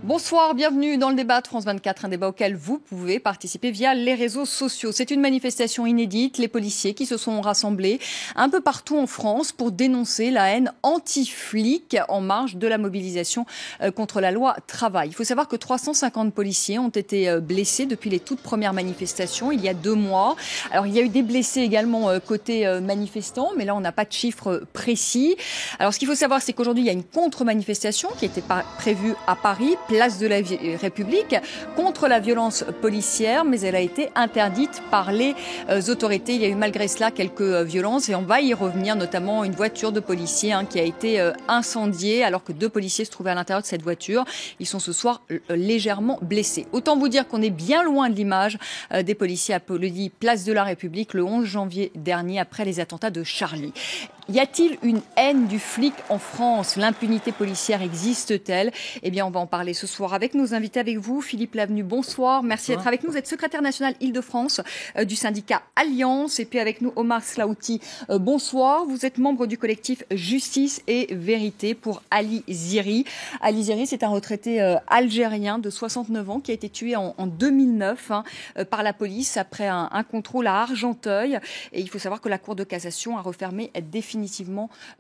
Bonsoir, bienvenue dans le débat de France 24, un débat auquel vous pouvez participer via les réseaux sociaux. C'est une manifestation inédite, les policiers qui se sont rassemblés un peu partout en France pour dénoncer la haine anti-flic en marge de la mobilisation contre la loi travail. Il faut savoir que 350 policiers ont été blessés depuis les toutes premières manifestations il y a 2 mois. Alors il y a eu des blessés également côté manifestants, mais là on n'a pas de chiffres précis. Alors ce qu'il faut savoir, c'est qu'aujourd'hui il y a une contre-manifestation qui était prévue à Paris, place de la République, contre la violence policière, mais elle a été interdite par les autorités. Il y a eu malgré cela quelques violences et on va y revenir, notamment une voiture de policiers qui a été incendiée alors que 2 policiers se trouvaient à l'intérieur de cette voiture. Ils sont ce soir légèrement blessés. Autant vous dire qu'on est bien loin de l'image des policiers applaudis place de la République le 11 janvier dernier après les attentats de Charlie. Y a-t-il une haine du flic en France? L'impunité policière existe-t-elle? Eh bien, on va en parler ce soir avec nos invités, avec vous. Philippe Lavenu, bonsoir. Merci d'être avec nous. Vous êtes secrétaire national Île-de-France du syndicat Alliance. Et puis avec nous, Omar Slaouti, bonsoir. Vous êtes membre du collectif Justice et Vérité pour Ali Ziri. Ali Ziri, c'est un retraité algérien de 69 ans qui a été tué en 2009 par la police après un contrôle à Argenteuil. Et il faut savoir que la Cour de cassation a refermé définitivement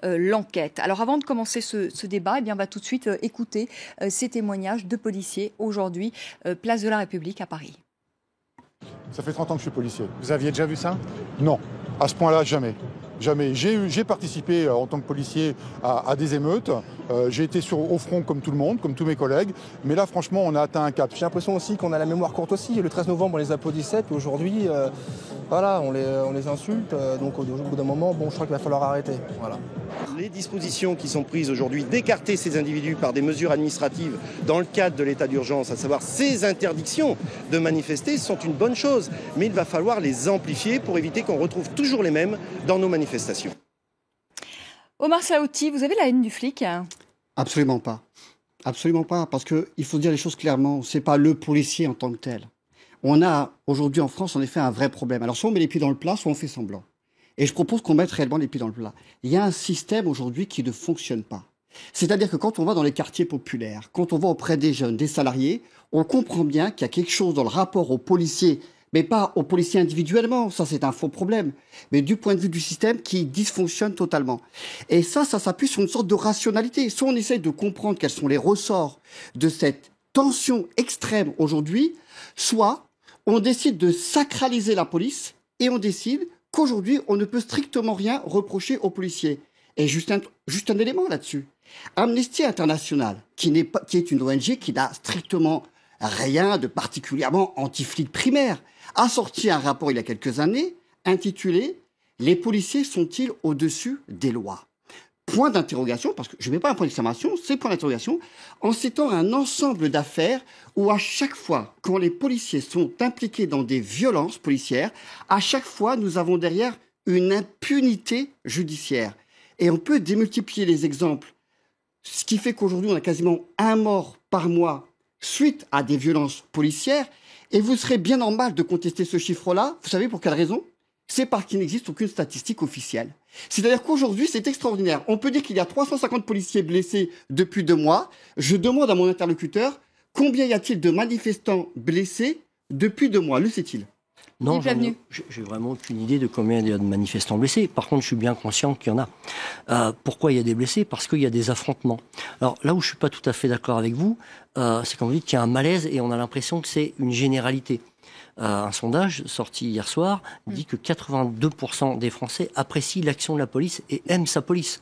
l'enquête. Alors avant de commencer ce débat, eh bien, on va tout de suite écouter ces témoignages de policiers aujourd'hui, place de la République à Paris. Ça fait 30 ans que je suis policier. Vous aviez déjà vu ça? Non, à ce point-là, jamais. Jamais. J'ai participé en tant que policier à des émeutes. J'ai été au front comme tout le monde, comme tous mes collègues. Mais là, franchement, on a atteint un cap. J'ai l'impression aussi qu'on a la mémoire courte aussi. Le 13 novembre, on les applaudissait. Puis aujourd'hui, voilà, on les insulte. Donc au bout d'un moment, je crois qu'il va falloir arrêter. Voilà. Les dispositions qui sont prises aujourd'hui d'écarter ces individus par des mesures administratives dans le cadre de l'état d'urgence, à savoir ces interdictions de manifester, sont une bonne chose. Mais il va falloir les amplifier pour éviter qu'on retrouve toujours les mêmes dans nos manifestations. Omar Slaouti, vous avez la haine du flic? Absolument pas. Absolument pas. Parce qu'il faut dire les choses clairement. Ce n'est pas le policier en tant que tel. On a aujourd'hui en France en effet un vrai problème. Alors soit on met les pieds dans le plat, soit on fait semblant. Et je propose qu'on mette réellement les pieds dans le plat. Il y a un système aujourd'hui qui ne fonctionne pas. C'est-à-dire que quand on va dans les quartiers populaires, quand on va auprès des jeunes, des salariés, on comprend bien qu'il y a quelque chose dans le rapport aux policiers, mais pas aux policiers individuellement, ça c'est un faux problème, mais du point de vue du système qui dysfonctionne totalement. Et ça s'appuie sur une sorte de rationalité. Soit on essaye de comprendre quels sont les ressorts de cette tension extrême aujourd'hui, soit on décide de sacraliser la police et on décide qu'aujourd'hui, on ne peut strictement rien reprocher aux policiers. Et juste un élément là-dessus. Amnesty International, qui est une ONG qui n'a strictement rien de particulièrement anti-flic primaire, a sorti un rapport il y a quelques années intitulé « Les policiers sont-ils au-dessus des lois ?» Point d'interrogation, parce que je ne mets pas un point d'exclamation, c'est point d'interrogation, en citant un ensemble d'affaires où à chaque fois, quand les policiers sont impliqués dans des violences policières, à chaque fois, nous avons derrière une impunité judiciaire. Et on peut démultiplier les exemples, ce qui fait qu'aujourd'hui, on a quasiment 1 mort par mois suite à des violences policières, et vous serez bien normal de contester ce chiffre-là. Vous savez pour quelle raison? C'est parce qu'il n'existe aucune statistique officielle. C'est-à-dire qu'aujourd'hui, c'est extraordinaire. On peut dire qu'il y a 350 policiers blessés depuis 2 mois. Je demande à mon interlocuteur, combien y a-t-il de manifestants blessés depuis 2 mois? Le sait-il? Non, j'ai vraiment aucune idée de combien il y a de manifestants blessés. Par contre, je suis bien conscient qu'il y en a. Pourquoi il y a des blessés? Parce qu'il y a des affrontements. Alors là où je suis pas tout à fait d'accord avec vous, c'est quand vous dites qu'il y a un malaise et on a l'impression que c'est une généralité. Un sondage sorti hier soir dit que 82% des Français apprécient l'action de la police et aiment sa police.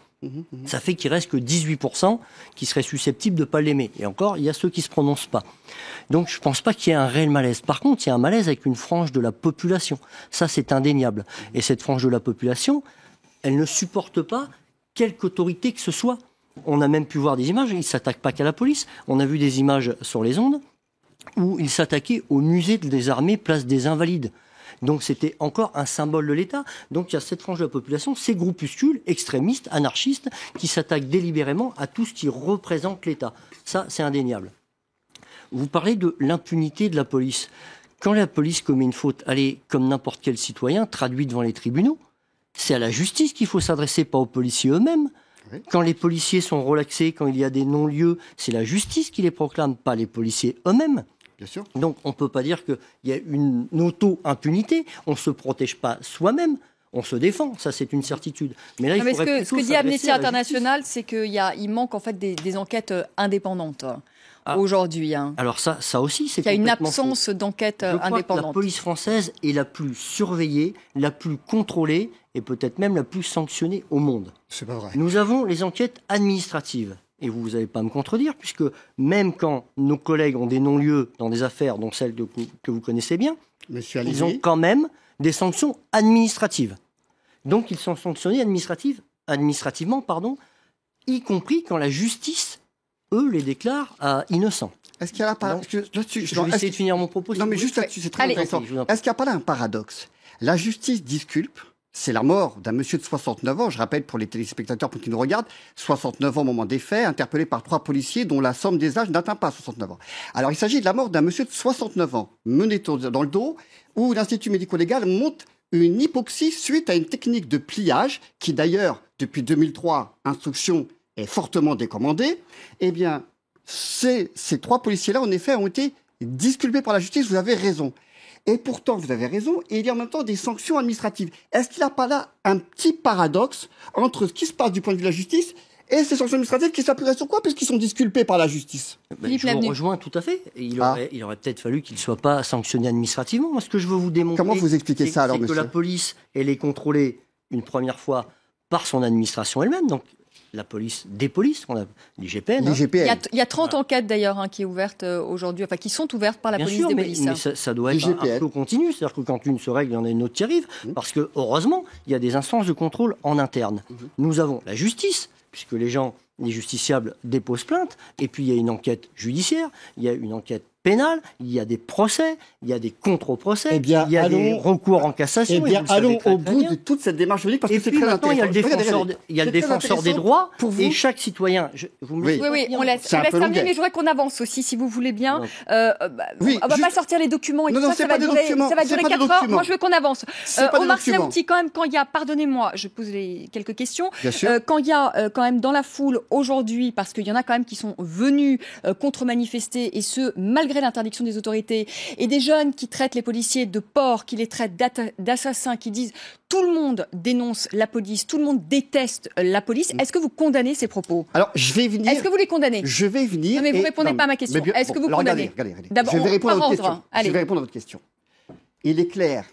Ça fait qu'il reste que 18% qui seraient susceptibles de ne pas l'aimer. Et encore, il y a ceux qui ne se prononcent pas. Donc je ne pense pas qu'il y ait un réel malaise. Par contre, il y a un malaise avec une frange de la population. Ça, c'est indéniable. Et cette frange de la population, elle ne supporte pas quelque autorité que ce soit. On a même pu voir des images, ils ne s'attaquent pas qu'à la police. On a vu des images sur les ondes où ils s'attaquaient au musée des armées, place des Invalides. Donc c'était encore un symbole de l'État. Donc il y a cette frange de la population, ces groupuscules extrémistes, anarchistes, qui s'attaquent délibérément à tout ce qui représente l'État. Ça, c'est indéniable. Vous parlez de l'impunité de la police. Quand la police commet une faute, elle est, comme n'importe quel citoyen, traduit devant les tribunaux. C'est à la justice qu'il faut s'adresser, pas aux policiers eux-mêmes. Oui. Quand les policiers sont relaxés, quand il y a des non-lieux, c'est la justice qui les proclame, pas les policiers eux-mêmes. Bien sûr. Donc on ne peut pas dire qu'il y a une auto-impunité. On ne se protège pas soi-même. On se défend, ça c'est une certitude. Mais là, il faudrait plutôt ce que dit s'adresser Amnesty à la International, c'est qu'il manque en fait des enquêtes indépendantes aujourd'hui. Alors ça aussi, c'est qu'il y a une complètement absence faux. d'enquête Je crois que indépendante. la police française est la plus surveillée, la plus contrôlée et peut-être même la plus sanctionnée au monde. C'est pas vrai. Nous avons les enquêtes administratives. Et vous n'allez pas me contredire, puisque même quand nos collègues ont des non-lieux dans des affaires, dont celle que vous connaissez bien, Monsieur ils ont Alizé, quand même des sanctions administratives. Donc ils sont sanctionnés administrativement, y compris quand la justice, eux, les déclare innocents. est-ce qu'il y a là pas... Je vais essayer de finir mon propos. Non, mais juste là-dessus, c'est très intéressant. Est-ce qu'il n'y a pas là un paradoxe? La justice disculpe. C'est la mort d'un monsieur de 69 ans, je rappelle pour les téléspectateurs qui nous regardent, 69 ans au moment des faits, interpellé par 3 policiers dont la somme des âges n'atteint pas 69 ans. Alors il s'agit de la mort d'un monsieur de 69 ans, mené dans le dos, où l'Institut médico-légal monte une hypoxie suite à une technique de pliage, qui d'ailleurs, depuis 2003, instruction est fortement décommandée. Eh bien, ces 3 policiers-là, en effet, ont été disculpés par la justice, vous avez raison. Et pourtant, vous avez raison, et il y a en même temps des sanctions administratives. Est-ce qu'il n'y a pas là un petit paradoxe entre ce qui se passe du point de vue de la justice et ces sanctions administratives qui s'appuieraient sur quoi, puisqu'ils sont disculpés par la justice? Je vous rejoins tout à fait. Il aurait peut-être fallu qu'ils ne soient pas sanctionnés administrativement. Moi, ce que je veux vous démontrer... Comment vous expliquez ça alors, monsieur? C'est que la police, elle est contrôlée une première fois par son administration elle-même, donc la police des polices, on a l'IGPN. Il y a 30 enquêtes d'ailleurs qui est ouverte aujourd'hui, qui sont ouvertes par la Bien police sûr, des mais polices. ça doit être un flot continu, c'est-à-dire que quand une se règle, il y en a une autre qui arrive, parce que heureusement, il y a des instances de contrôle en interne. Nous avons la justice, puisque les justiciables déposent plainte, et puis il y a une enquête judiciaire, il y a une enquête pénale, il y a des procès, il y a des contre-procès, il y a des recours en cassation. Eh bien, allons au bout de toute cette démarche juridique, parce que c'est très intéressant. Il y a le défenseur des droits, et chaque citoyen... Oui, on laisse terminer, mais je voudrais qu'on avance aussi, si vous voulez bien. On va pas sortir les documents et tout ça, ça va durer 4 heures. Moi, je veux qu'on avance. Omar Siaouti, quand même, quand il y a, pardonnez-moi, je pose quelques questions, quand il y a quand même dans la foule aujourd'hui, parce qu'il y en a quand même qui sont venus contre-manifester, et ce, malgré l'interdiction des autorités, et des jeunes qui traitent les policiers de porcs, qui les traitent d'assassins, qui disent tout le monde dénonce la police, tout le monde déteste la police. Est-ce que vous condamnez ces propos? Alors, je vais venir. Est-ce que vous les condamnez? Je vais venir. Non, mais vous ne répondez pas à ma question. Est-ce que vous condamnez? Regardez. D'abord, je vais répondre à votre question. Allez. Je vais répondre à votre question. Il est clair,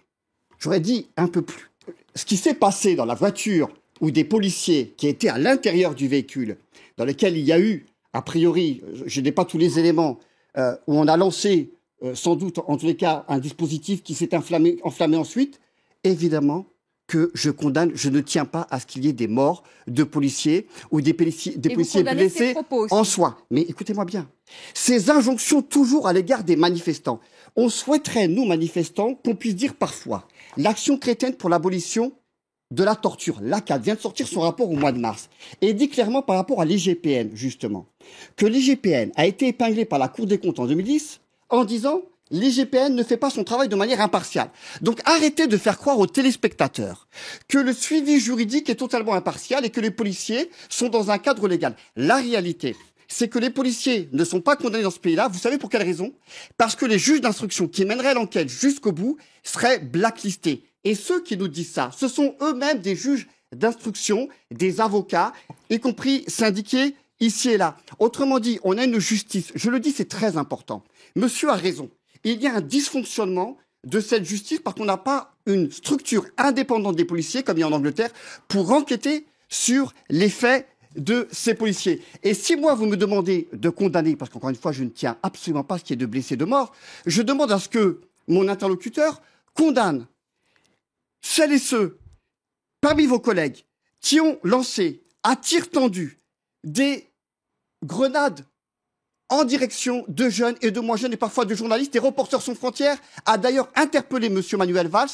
j'aurais dit un peu plus. Ce qui s'est passé dans la voiture où des policiers qui étaient à l'intérieur du véhicule, dans lequel il y a eu, a priori, je n'ai pas tous les éléments, où on a lancé, sans doute, en tous les cas, un dispositif qui s'est enflammé ensuite, évidemment que je condamne, je ne tiens pas à ce qu'il y ait des morts de policiers ou des policiers blessés en soi. Mais écoutez-moi bien, ces injonctions toujours à l'égard des manifestants, on souhaiterait, nous manifestants, qu'on puisse dire parfois l'action chrétienne pour l'abolition de la torture, l'ACAT, vient de sortir son rapport au mois de mars, et dit clairement par rapport à l'IGPN, justement, que l'IGPN a été épinglé par la Cour des comptes en 2010 en disant « l'IGPN ne fait pas son travail de manière impartiale ». Donc arrêtez de faire croire aux téléspectateurs que le suivi juridique est totalement impartial et que les policiers sont dans un cadre légal. La réalité, c'est que les policiers ne sont pas condamnés dans ce pays-là. Vous savez pour quelle raison? Parce que les juges d'instruction qui mèneraient l'enquête jusqu'au bout seraient blacklistés. Et ceux qui nous disent ça, ce sont eux-mêmes des juges d'instruction, des avocats, y compris syndiqués ici et là. Autrement dit, on a une justice. Je le dis, c'est très important. Monsieur a raison. Il y a un dysfonctionnement de cette justice parce qu'on n'a pas une structure indépendante des policiers, comme il y a en Angleterre, pour enquêter sur les faits de ces policiers. Et si moi, vous me demandez de condamner, parce qu'encore une fois, je ne tiens absolument pas à ce qu'il y ait de blessés, de morts, je demande à ce que mon interlocuteur condamne celles et ceux, parmi vos collègues, qui ont lancé à tir tendu des grenades en direction de jeunes et de moins jeunes et parfois de journalistes. Et Reporters sans frontières a d'ailleurs interpellé M. Manuel Valls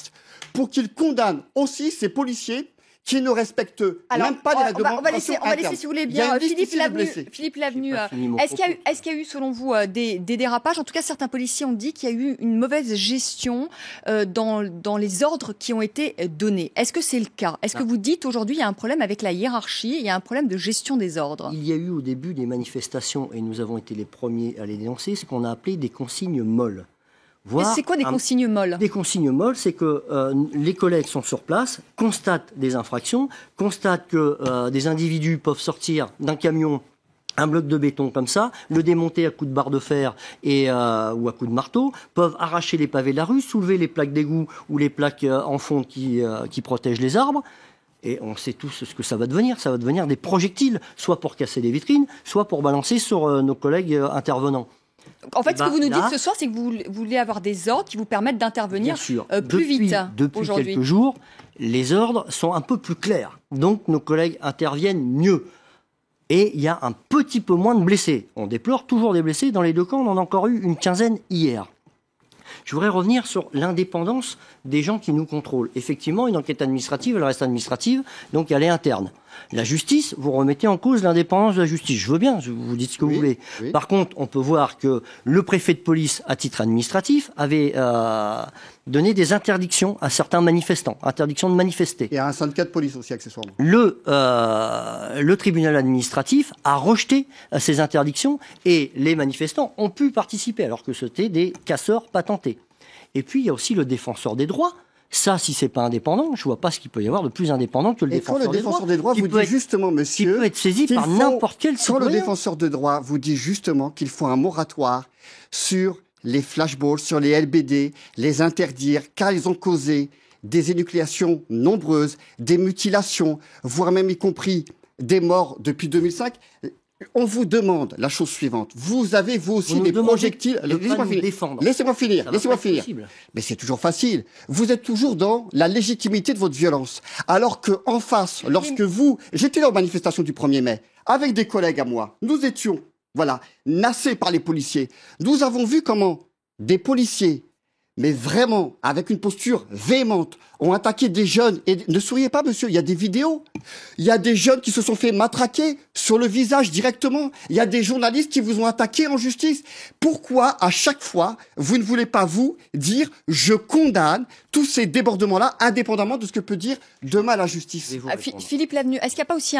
pour qu'il condamne aussi ces policiers qui ne respectent même pas les règlements. On va laisser, si vous voulez bien, Philippe Lavenu. Est-ce qu'il y a eu, selon vous, des dérapages? En tout cas, certains policiers ont dit qu'il y a eu une mauvaise gestion dans les ordres qui ont été donnés. Est-ce que c'est le cas? Est-ce que vous dites aujourd'hui il y a un problème avec la hiérarchie, il y a un problème de gestion des ordres? Il y a eu au début des manifestations, et nous avons été les premiers à les dénoncer, ce qu'on a appelé des consignes molles. C'est quoi des consignes molles? Des consignes molles, c'est que les collègues sont sur place, constatent des infractions, constatent que des individus peuvent sortir d'un camion un bloc de béton comme ça, le démonter à coups de barre de fer ou à coups de marteau, peuvent arracher les pavés de la rue, soulever les plaques d'égout ou les plaques en fonte qui protègent les arbres. Et on sait tous ce que ça va devenir. Ça va devenir des projectiles, soit pour casser des vitrines, soit pour balancer sur nos collègues intervenants. En fait, ce que vous nous dites ce soir, c'est que vous voulez avoir des ordres qui vous permettent d'intervenir plus vite. Depuis quelques jours, les ordres sont un peu plus clairs. Donc, nos collègues interviennent mieux. Et il y a un petit peu moins de blessés. On déplore toujours des blessés. Dans les deux camps, on en a encore eu une quinzaine hier. Je voudrais revenir sur l'indépendance des gens qui nous contrôlent. Effectivement, une enquête administrative, elle reste administrative, donc elle est interne. La justice, vous remettez en cause l'indépendance de la justice. Je veux bien, vous dites ce que vous voulez. Oui. Par contre, on peut voir que le préfet de police, à titre administratif, avait donné des interdictions à certains manifestants, interdiction de manifester. Et à un syndicat de police aussi, accessoirement. Le tribunal administratif a rejeté ces interdictions et les manifestants ont pu participer, alors que c'était des casseurs patentés. Et puis, il y a aussi le défenseur des droits. Ça, si c'est pas indépendant, je vois pas ce qu'il peut y avoir de plus indépendant que le défenseur des droits. Vous dit justement, monsieur, qui peut être saisi par n'importe quel citoyen. Quand le défenseur de droit vous dit justement qu'il faut un moratoire sur les flashballs, sur les LBD, les interdire, car ils ont causé des énucléations nombreuses, des mutilations, voire même y compris des morts depuis 2005. On vous demande la chose suivante. Vous avez, vous aussi, des projectiles. Laissez-moi finir. Mais c'est toujours facile. Vous êtes toujours dans la légitimité de votre violence. Alors que, en face, j'étais là aux manifestations du 1er mai, avec des collègues à moi. Nous étions, nassés par les policiers. Nous avons vu comment des policiers, mais vraiment, avec une posture véhémente, ont attaqué des jeunes. Et ne souriez pas, monsieur, il y a des vidéos. Il y a des jeunes qui se sont fait matraquer sur le visage directement. Il y a des journalistes qui vous ont attaqué en justice. Pourquoi, à chaque fois, vous ne voulez pas, vous, dire « je condamne tous ces débordements-là, indépendamment de ce que peut dire demain la justice ». Philippe Lavenu, est-ce qu'il n'y a pas aussi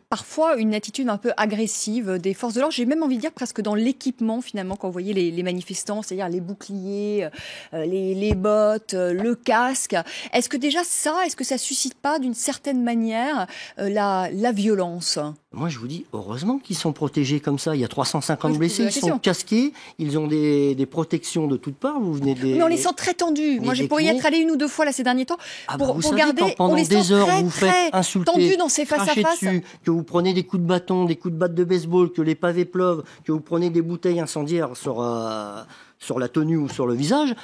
parfois une attitude un peu agressive des forces de l'ordre? J'ai même envie de dire presque dans l'équipement, finalement, quand vous voyez les manifestants, c'est-à-dire les boucliers, les bottes, le casque. Est-ce que déjà est-ce que ça suscite pas d'une certaine manière la violence? Moi, je vous dis, heureusement qu'ils sont protégés comme ça. Il y a 350 blessés, ils sont casqués, ils ont des protections de toutes parts. Mais on les sent très tendus. Moi, je pourrais y être allé une ou deux fois là ces derniers temps pour regarder. Savez, pendant des heures, vous faites insulter, tendus dans ces face-à-face. Que vous prenez des coups de bâton, des coups de batte de baseball, que les pavés pleuvent, que vous prenez des bouteilles incendiaires sur la tenue ou sur le visage,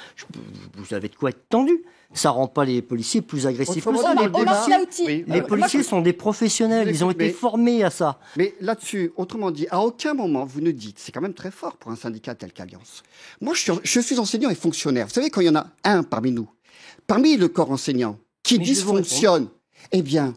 vous avez de quoi être tendu. Ça rend pas les policiers plus agressifs. Les policiers sont des professionnels, ils ont été formés à ça. Mais là-dessus, autrement dit, à aucun moment vous ne dites, c'est quand même très fort pour un syndicat tel qu'Alliance. Moi, je suis enseignant et fonctionnaire. Vous savez, quand il y en a un parmi nous, parmi le corps enseignant, qui dysfonctionne, eh bien,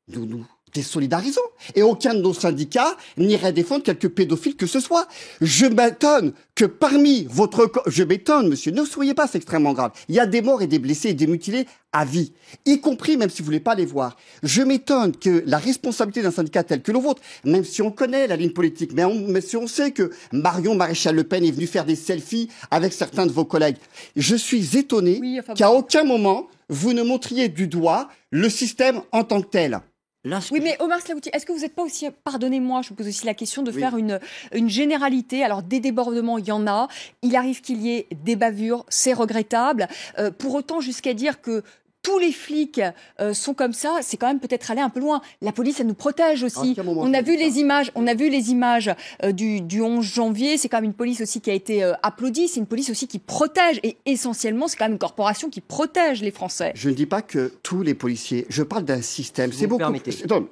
nous désolidarisons. Et aucun de nos syndicats n'irait défendre quelque pédophile que ce soit. Je m'étonne que parmi votre corps... Je m'étonne, monsieur, ne soyez pas, c'est extrêmement grave. Il y a des morts et des blessés et des mutilés à vie, y compris même si vous voulez pas les voir. Je m'étonne que la responsabilité d'un syndicat tel que le vôtre, même si on connaît la ligne politique, mais si on sait que Marion Maréchal Le Pen est venue faire des selfies avec certains de vos collègues, je suis étonné qu'à aucun moment vous ne montriez du doigt le système en tant que tel. Oui, mais Omar Slaouti, est-ce que vous n'êtes pas aussi, pardonnez-moi, je vous pose aussi la question de faire une généralité. Alors, des débordements, il y en a. Il arrive qu'il y ait des bavures, c'est regrettable. Pour autant, jusqu'à dire que tous les flics sont comme ça, c'est quand même peut-être aller un peu loin. La police, elle nous protège aussi. On a vu les images du 11 janvier. C'est quand même une police aussi qui a été applaudie. C'est une police aussi qui protège. Et essentiellement, c'est quand même une corporation qui protège les Français. Je ne dis pas que tous les policiers. Je parle d'un système. C'est beaucoup. Non,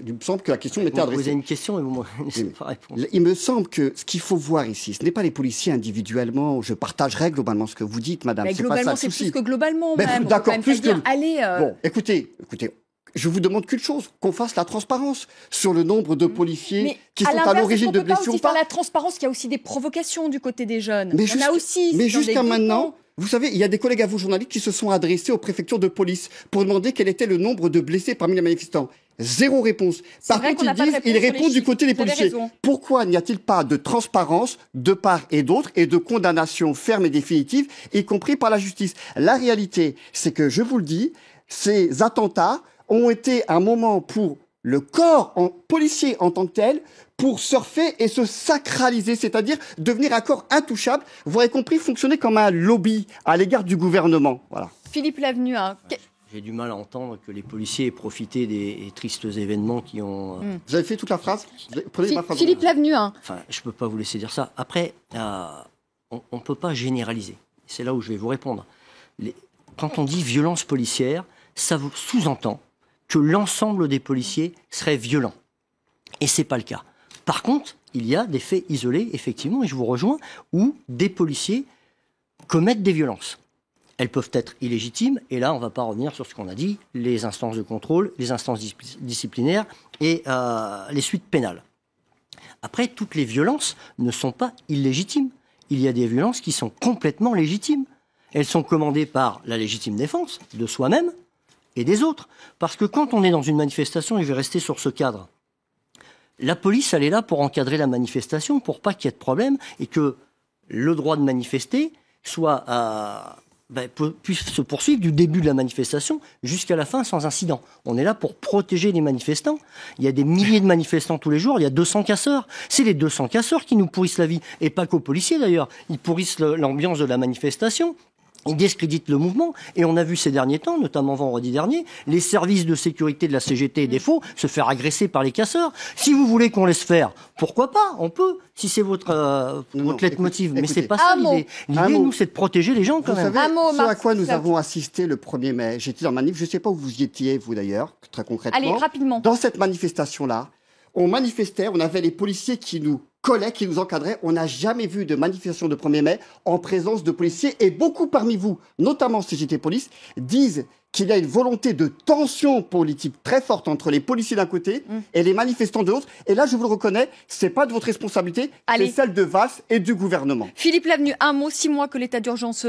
il me semble que la question m'était adressée. Vous avez une question et vous ne savez pas répondre. Il me semble que ce qu'il faut voir ici, ce n'est pas les policiers individuellement. Je partagerai globalement ce que vous dites, madame. Mais globalement, c'est plus que globalement, même. D'accord, plus que... Allez, Bon, écoutez, je vous demande qu'une chose, qu'on fasse la transparence sur le nombre de policiers qui sont à l'origine de blessures ou pas. On peut pas aussi faire la transparence, il y a aussi des provocations du côté des jeunes. Mais il y en a aussi. Mais jusqu'à maintenant, vous savez, il y a des collègues à vous, journalistes, qui se sont adressés aux préfectures de police pour demander quel était le nombre de blessés parmi les manifestants. Zéro réponse. Par contre, ils répondent du côté des policiers. Pourquoi n'y a-t-il pas de transparence de part et d'autre et de condamnation ferme et définitive, y compris par la justice? La réalité, c'est que, je vous le dis, ces attentats ont été un moment pour le corps policier en tant que tel, pour surfer et se sacraliser, c'est-à-dire devenir un corps intouchable, vous avez compris, fonctionner comme un lobby à l'égard du gouvernement. Voilà. Philippe Lavenu, j'ai du mal à entendre que les policiers aient profité des tristes événements qui ont... Vous avez fait toute la phrase? Prenez ma phrase. Philippe Lavenu. Enfin, je ne peux pas vous laisser dire ça. Après, on ne peut pas généraliser. C'est là où je vais vous répondre. Quand on dit violence policière, ça sous-entend que l'ensemble des policiers seraient violents. Et ce n'est pas le cas. Par contre, il y a des faits isolés, effectivement, et je vous rejoins, où des policiers commettent des violences. Elles peuvent être illégitimes, et là, on ne va pas revenir sur ce qu'on a dit, les instances de contrôle, les instances disciplinaires et les suites pénales. Après, toutes les violences ne sont pas illégitimes. Il y a des violences qui sont complètement légitimes. Elles sont commandées par la légitime défense de soi-même et des autres. Parce que quand on est dans une manifestation, et je vais rester sur ce cadre, la police, elle est là pour encadrer la manifestation, pour pas qu'il y ait de problème, et que le droit de manifester soit... puisse se poursuivre du début de la manifestation jusqu'à la fin sans incident. On est là pour protéger les manifestants. Il y a des milliers de manifestants tous les jours, il y a 200 casseurs. C'est les 200 casseurs qui nous pourrissent la vie, et pas qu'aux policiers d'ailleurs. Ils pourrissent l'ambiance de la manifestation. Ils discréditent le mouvement, et on a vu ces derniers temps, notamment vendredi dernier, les services de sécurité de la CGT et des Faux se faire agresser par les casseurs. Si vous voulez qu'on laisse faire, pourquoi pas? On peut, si c'est votre leitmotiv. Mais c'est pas ça l'idée. L'idée, nous, c'est de protéger les gens quand même. Vous savez, ce à quoi nous avons assisté le 1er mai, j'étais dans la manif, je ne sais pas où vous y étiez, vous d'ailleurs, très concrètement. Allez, rapidement. Dans cette manifestation-là, on manifestait, on avait les policiers qui nous collaient, qui nous encadraient. On n'a jamais vu de manifestation de 1er mai en présence de policiers. Et beaucoup parmi vous, notamment CGT Police, disent qu'il y a une volonté de tension politique très forte entre les policiers d'un côté et les manifestants de l'autre. Et là, je vous le reconnais, c'est pas de votre responsabilité, c'est celle de Valls et du gouvernement. Philippe Lavenu, un mot, 6 mois que l'état d'urgence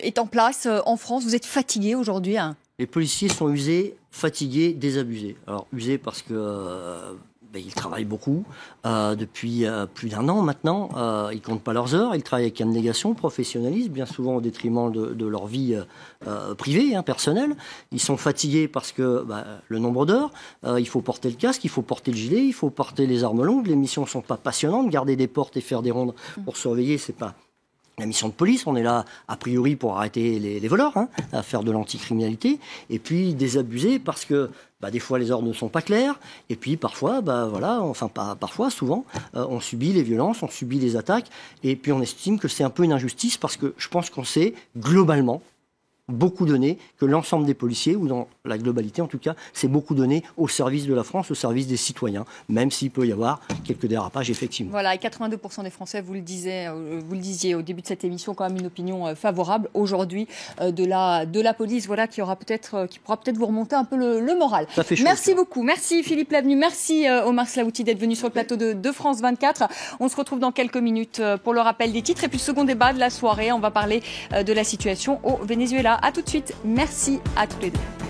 est en place en France. Vous êtes fatigué aujourd'hui? Les policiers sont usés, fatigués, désabusés. Alors, usés parce que... ils travaillent beaucoup depuis plus d'1 an maintenant. Ils ne comptent pas leurs heures. Ils travaillent avec abnégation, professionnalisme, bien souvent au détriment de leur vie privée, personnelle. Ils sont fatigués parce que le nombre d'heures, il faut porter le casque, il faut porter le gilet, il faut porter les armes longues. Les missions ne sont pas passionnantes. Garder des portes et faire des rondes pour surveiller, c'est pas la mission de police. On est là, a priori, pour arrêter les voleurs, à faire de l'anticriminalité. Et puis, désabusés parce que des fois, les ordres ne sont pas clairs. Et puis, parfois, souvent, on subit les violences, on subit les attaques. Et puis, on estime que c'est un peu une injustice parce que je pense qu'on sait, globalement, beaucoup donné, que l'ensemble des policiers, ou dans la globalité en tout cas, c'est beaucoup donné au service de la France, au service des citoyens, même s'il peut y avoir quelques dérapages, effectivement. Voilà, et 82% des Français, vous le disiez au début de cette émission, quand même une opinion favorable aujourd'hui de la police, voilà, qui pourra peut-être vous remonter un peu le moral. Ça fait chaud, merci beaucoup, merci Philippe Lavenu, merci Omar Slaouti d'être venu sur le plateau de France 24. On se retrouve dans quelques minutes pour le rappel des titres, et puis second débat de la soirée, on va parler de la situation au Venezuela. À tout de suite. Merci à tous les deux.